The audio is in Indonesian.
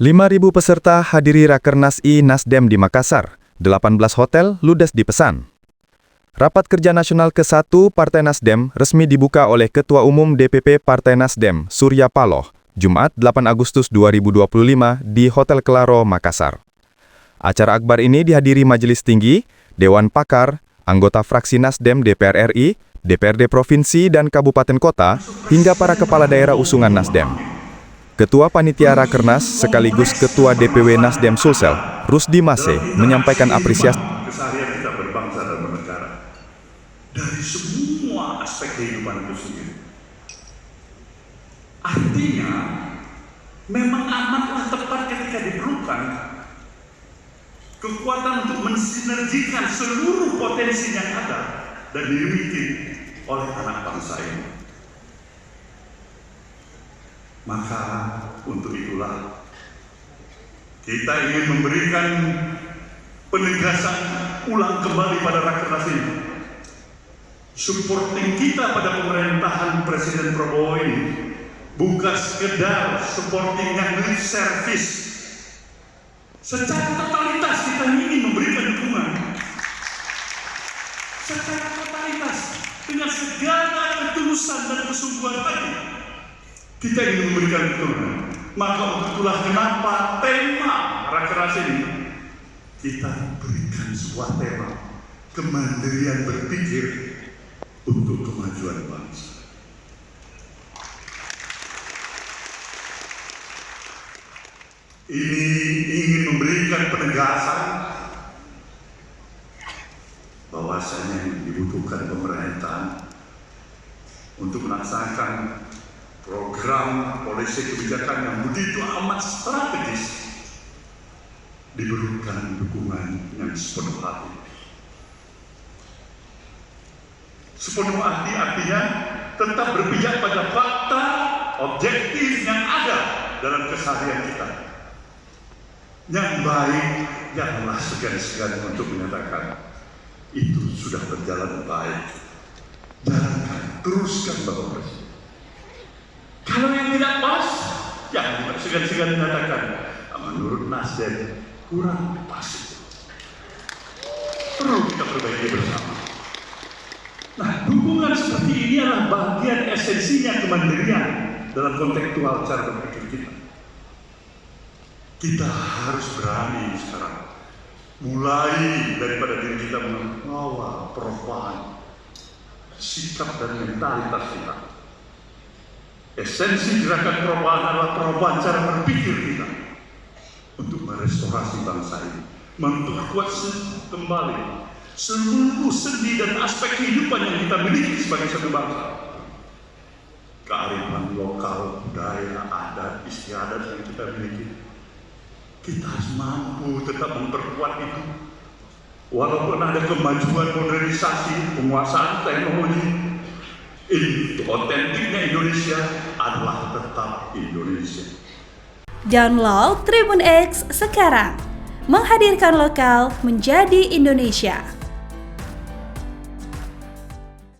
5.000 peserta hadiri Rakernas I Nasdem di Makassar. 18 hotel ludes dipesan. Rapat Kerja Nasional ke-1 Partai Nasdem resmi dibuka oleh Ketua Umum DPP Partai Nasdem, Surya Paloh, Jumat 8 Agustus 2025 di Hotel Claro, Makassar. Acara akbar ini dihadiri Majelis Tinggi, Dewan Pakar, anggota fraksi Nasdem DPR RI, DPRD Provinsi dan Kabupaten Kota, hingga para kepala daerah usungan Nasdem. Ketua Panitia Rakernas sekaligus Ketua DPW Nasdem Sulsel, Rusdi Mase, menyampaikan apresiasi keseharian kita berbangsa dan bernegara dari semua aspek kehidupan itu sendiri. Artinya, memang amatlah tepat ketika diperlukan kekuatan untuk mensinergikan seluruh potensi yang ada dan dimiliki oleh anak bangsa ini. Maka untuk itulah kita ingin memberikan penegasan ulang kembali pada Rakernas ini. Supporting kita pada pemerintahan Presiden Prabowo ini bukan sekedar supporting yang lip service. Secara totalitas kita ingin memberikan dukungan. Secara totalitas dengan segala ketulusan dan kesungguhan tadi kita ingin memberikan dukungan. Maka untuk itulah kenapa tema Rakernas ini kita berikan sebuah tema kemandirian berpikir untuk kemajuan bangsa. Ini ingin memberikan penegasan bahwasanya yang dibutuhkan pemerintahan untuk melaksanakan program polisi kebijakan yang begitu amat strategis diperlukan dukungan yang sepenuh hati. Sepenuh hati artinya tetap berpijak pada fakta objektif yang ada dalam keseharian kita. Yang baik janganlah segan-segan untuk menyatakan itu sudah berjalan baik. Jalankan, teruskan Bapak Presiden. Kalau yang tidak pas, jangan juga segan-segan menyatakan menurut Nasdem kurang pas itu. Perlu kita perbaiki bersama. Nah, dukungan seperti ini adalah bagian esensinya kemandirian dalam kontekstual cara berpikir kita. Kita harus berani sekarang mulai daripada diri kita mengawal perubahan sikap dan mentalitas kita. Esensi gerakan perubahan adalah perubahan cara berpikir kita untuk merestorasi bangsa ini, memperkuat kembali seluruh sendi dan aspek kehidupan yang kita miliki sebagai satu bangsa. Kearifan lokal, budaya, adat, istiadat yang kita miliki, kita harus mampu tetap memperkuat itu. Walaupun ada kemajuan modernisasi, penguasaan teknologi, itu otentiknya Indonesia adalah tetap Indonesia. Download Tribun X sekarang, menghadirkan lokal menjadi Indonesia.